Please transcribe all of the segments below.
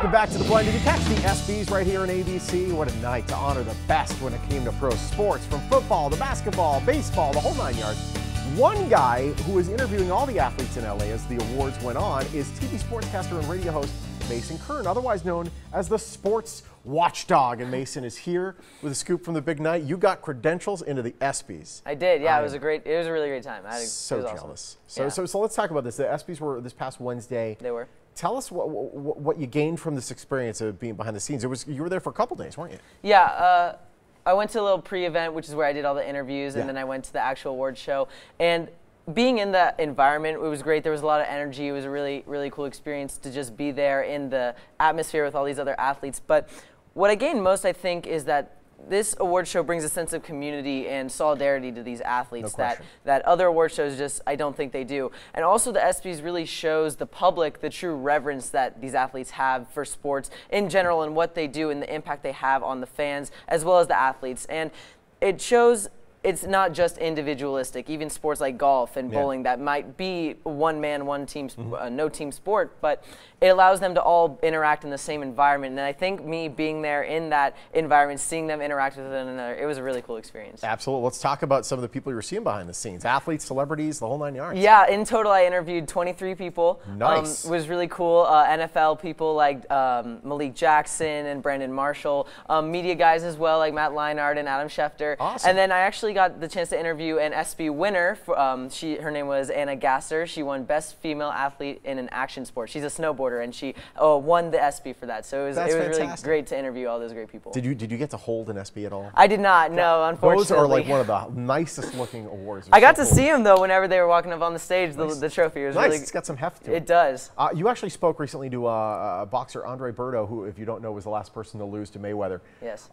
Welcome back to The Blend. Did you catch the ESPYs right here on ABC? What a night to honor the best when it came to pro sports, from football to basketball, baseball, the whole 9 yards. One guy who was interviewing all the athletes in LA as the awards went on is TV sportscaster and radio host Mason Kern, otherwise known as the Sports Watchdog. And Mason is here with a scoop from the big night. You got credentials into the ESPYs. I did, yeah. It was a really great time. So jealous. Awesome. So let's talk about this. The ESPYs were this past Wednesday. They were. Tell us what you gained from this experience of being behind the scenes. You were there for a couple days, weren't you? Yeah. I went to a little pre-event, which is where I did all the interviews, and then I went to the actual award show. And being in that environment, it was great. There was a lot of energy. It was a really, really cool experience to just be there in the atmosphere with all these other athletes. But what I gained most, I think, is that this award show brings a sense of community and solidarity to these athletes that other award shows just, I don't think they do. And also the ESPYs really shows the public the true reverence that these athletes have for sports in general and what they do and the impact they have on the fans as well as the athletes. And it shows it's not just individualistic. Even sports like golf and bowling that might be one man, one team, no team sport, but it allows them to all interact in the same environment. And I think me being there in that environment, seeing them interact with one another, it was a really cool experience. Absolutely. Let's talk about some of the people you were seeing behind the scenes. Athletes, celebrities, the whole 9 yards. Yeah, in total I interviewed 23 people. Nice. It was really cool. NFL people like Malik Jackson and Brandon Marshall. Media guys as well like Matt Leinart and Adam Schefter. Awesome. And then I actually got the chance to interview an ESPY winner. Her name was Anna Gasser. She won Best Female Athlete in an Action Sport. She's a snowboarder, and she won the ESPY for that. So it was really great to interview all those great people. Did you get to hold an ESPY at all? I did not. No, unfortunately. Those are like one of the nicest looking awards. I got to see them though whenever they were walking up on the stage. Nice. The trophy was nice. really. It's got some heft to it. It does. You actually spoke recently to boxer Andre Berto, who, if you don't know, was the last person to lose to Mayweather. Yes.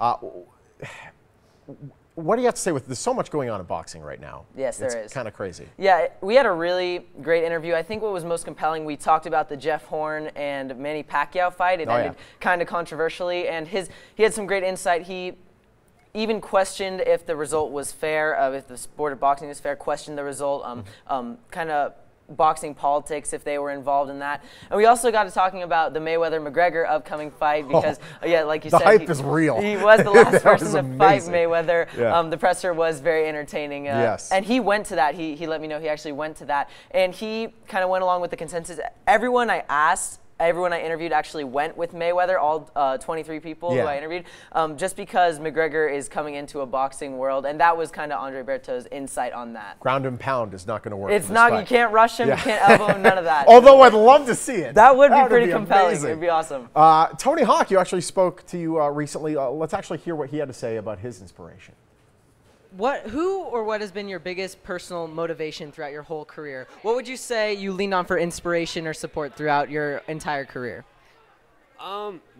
What do you have to say with there's so much going on in boxing right now? Yes, there is. It's kind of crazy. Yeah, we had a really great interview. I think what was most compelling, we talked about the Jeff Horn and Manny Pacquiao fight. It ended kind of controversially, and he had some great insight. He even questioned if the result was fair, if the sport of boxing is fair, questioned the result, kind of boxing politics if they were involved in that. And we also got to talking about the Mayweather-McGregor upcoming fight because, like you said, the hype is real. He was the last person to amazing. fight Mayweather. Yeah. The presser was very entertaining. Yes. And he went to that. He let me know he actually went to that. And he kind of went along with the consensus. Everyone I interviewed actually went with Mayweather, all 23 people who I interviewed, just because McGregor is coming into a boxing world, and that was kind of Andre Berto's insight on that. Ground and pound is not going to work. It's not. You can't rush him. You can't elbow him. None of that. Although I'd love to see it. That would be pretty compelling. Amazing. It'd be awesome. Tony Hawk, you actually spoke to you recently. Let's actually hear what he had to say about his inspiration. Who or what has been your biggest personal motivation throughout your whole career? What would you say you leaned on for inspiration or support throughout your entire career?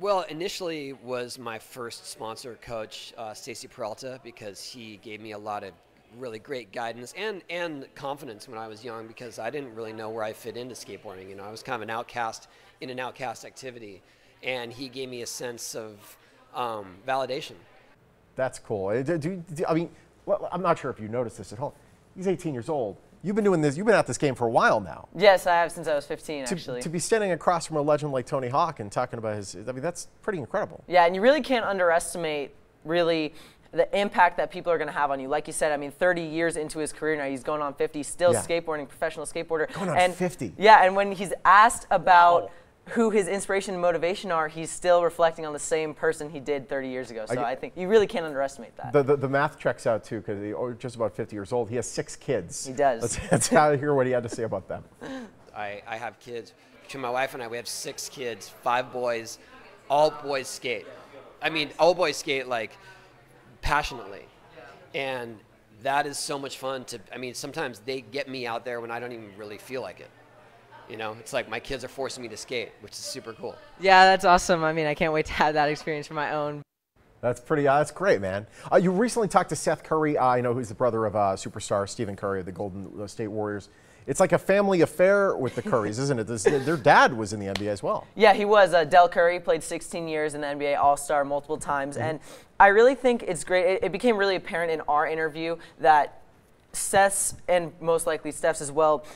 Well, initially was my first sponsor coach, Stacy Peralta, because he gave me a lot of really great guidance and confidence when I was young, because I didn't really know where I fit into skateboarding. You know, I was kind of an outcast in an outcast activity, and he gave me a sense of validation. That's cool. I mean, well, I'm not sure if you noticed this at home. He's 18 years old. You've been doing this. You've been at this game for a while now. Yes, I have since I was 15, actually. To be standing across from a legend like Tony Hawk and talking about I mean, that's pretty incredible. Yeah, and you really can't underestimate really the impact that people are going to have on you. Like you said, I mean, 30 years into his career now, he's going on 50, still skateboarding, professional skateboarder. Going on 50. Yeah, and when he's asked about who his inspiration and motivation are, he's still reflecting on the same person he did 30 years ago. So I think you really can't underestimate that. The math checks out too, because he's just about 50 years old. He has 6 kids. He does. Let's hear what he had to say about them. I have kids. Between my wife and I, we have 6 kids, 5 boys. All boys skate. I mean, all boys skate like passionately. And that is so much fun I mean, sometimes they get me out there when I don't even really feel like it. You know, it's like my kids are forcing me to skate, which is super cool. Yeah, that's awesome. I mean, I can't wait to have that experience for my own. That's that's great, man. You recently talked to Seth Curry. I know who's the brother of superstar Stephen Curry of the Golden State Warriors. It's like a family affair with the Currys, isn't it? Their dad was in the NBA as well. Yeah, he was. Del Curry played 16 years in the NBA, All-Star multiple times. And I really think it's great. It became really apparent in our interview that Seth's, and most likely Steph's as well,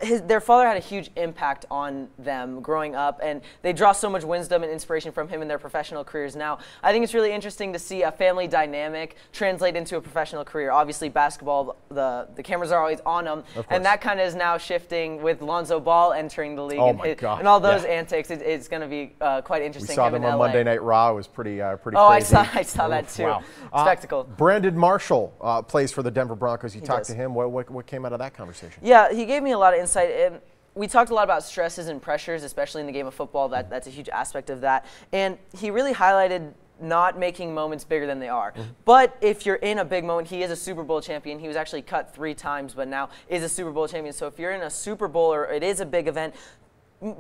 their father had a huge impact on them growing up, and they draw so much wisdom and inspiration from him in their professional careers now. I think it's really interesting to see a family dynamic translate into a professional career. Obviously, basketball, the cameras are always on them, and that kind of is now shifting with Lonzo Ball entering the league and all those antics. It's going to be quite interesting. We saw them on Monday Night Raw. It was pretty crazy. I saw that too. Wow. Spectacle. Brandon Marshall plays for the Denver Broncos. You talked to him. What came out of that conversation? Yeah, he gave me a lot of insight. And we talked a lot about stresses and pressures, especially in the game of football. That's a huge aspect of that. And he really highlighted not making moments bigger than they are. But if you're in a big moment, he is a Super Bowl champion. He was actually cut 3 times, but now is a Super Bowl champion. So if you're in a Super Bowl or it is a big event,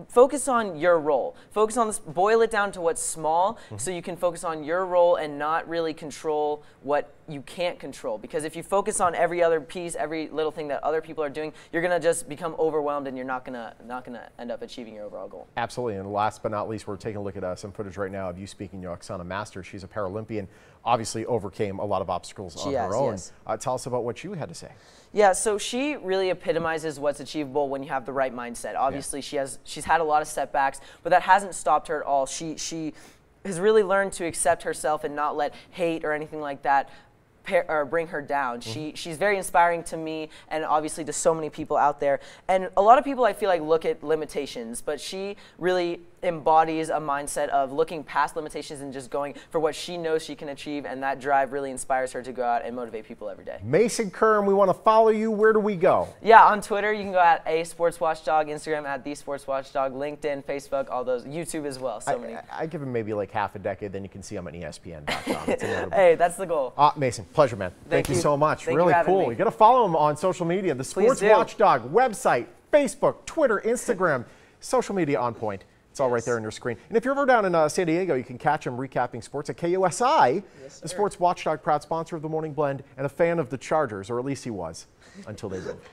focus on your role. Focus on this, boil it down to what's small so you can focus on your role and not really control what you can't control. Because if you focus on every other piece, every little thing that other people are doing, you're going to just become overwhelmed and you're not going to end up achieving your overall goal. Absolutely. And last but not least, we're taking a look at some footage right now of you speaking to Oksana Masters. She's a Paralympian, obviously overcame a lot of obstacles on her own. Yes. Tell us about what you had to say. Yeah, so she really epitomizes what's achievable when you have the right mindset. Obviously, she's had a lot of setbacks, but that hasn't stopped her at all. She has really learned to accept herself and not let hate or anything like that or bring her down. She's very inspiring to me and obviously to so many people out there. And a lot of people, I feel like, look at limitations, but she really embodies a mindset of looking past limitations and just going for what she knows she can achieve, and that drive really inspires her to go out and motivate people every day. Mason Kern, we want to follow you. Where do we go? Yeah, on Twitter, you can go at Sports Watchdog, Instagram at The Sports Watchdog, LinkedIn, Facebook, all those, YouTube as well. So many. I give him maybe like half a decade, then you can see him on ESPN.com. Hey, that's the goal. Mason, pleasure, man. Thank you so much. Thank really you cool. You got to follow him on social media. The Sports Watchdog website, Facebook, Twitter, Instagram, social media on point. It's all right there on your screen. And if you're ever down in San Diego, you can catch him recapping sports at KUSI, the Sports Watchdog, proud sponsor of the Morning Blend, and a fan of the Chargers, or at least he was, until they moved.